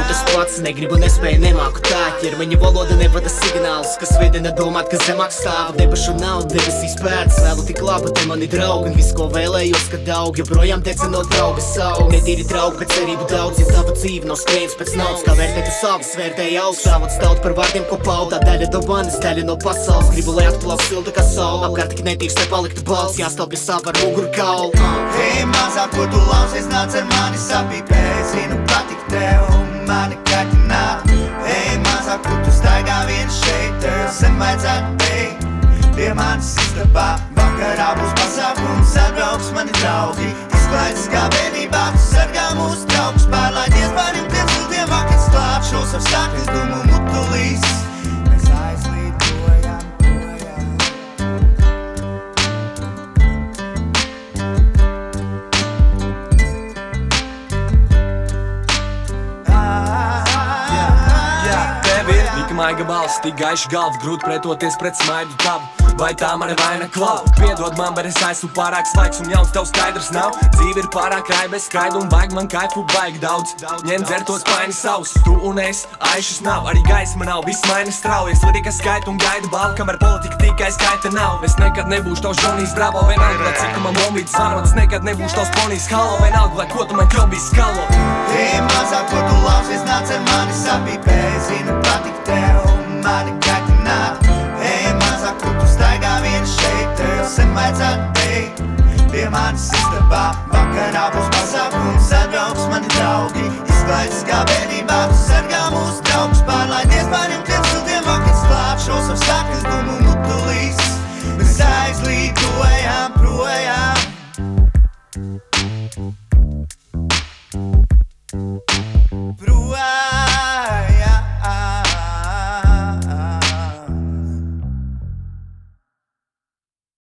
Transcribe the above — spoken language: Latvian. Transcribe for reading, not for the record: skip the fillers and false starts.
tas pats, negribu, nespēju, nemāku tā. Ķermeņa valoda nevada signālus, kas vedina domāt, ka zemāk stāv. Debešu nav, debesīs pēc, vēlu tik labu, te mani draugi. Un viss, ko vēlējos, ka daudz joprojām dedzinot drauga savu. Netīri draugi, bet cerību daudz, ja tava dzīve nav skrējiens pēc naudas. Kā vērtēt tu savas, vērtēja augstu, stāvot staut par vārdiem, ko paud. Tā daļa no manis, daļa no pasaules. Gribu, lai atplauks silta kā saule. Apkārt tik netīrs, lai paliktu balts, jāstāv pie sava ar muguru kaulu. Hei, mazā, ko tu lausies, nāc ar mani sapīpē. Zinu, patik tev, mani katināt. Hei, mazā, ko tu staigā viens šeit, tev sen vajadzētu beigt. Pie manis istabā, vakarā būs pasākums, atbrauks mani draugi. Izklaides kā bērnībā, tu sargā mūsu draugus. Pārlaidies pāriem tiem siltiem vakars klāt, šos ar sāknes dumu mutulīs. Mēs aizlīdojam projām. Tev ir tik maiga balss, tik gaiša galva, grūti pretoties pret smaidu tavu. Vai tā mana vaina klau? Piedod man, bet es esmu pārāk svaigs un jauns, tev skaidrs nav. Dzīve ir pārāk rāja bez skaidu un baigi man kaifu baigi daudz. Ņem dzer tos paini savus, tu un es, aišas nav. Arī gaisma nav, viss maini strauji. Es lirika skaitu un gaidu balvu, kamēr politika tikai skaita nav. Es nekad nebūšu tavs Džonijs Bravo, vienalga, lai cik tu man bombīts zvanot. Es nekad nebūšu tavs ponijs halo, vienalga, lai ko tu man ķobīs skalo. Hei, mazā, ko tu lausies, nāc ar mani sapīpē. Zinu, patik tev, mani katināt. Hei, mazā, ko tu staigā viens šeit, tev sen vajadzētu beigt. Pie manis istabā, vakarā būs pasākums, atbrauks mani draugi. Izklaides kā bērnība.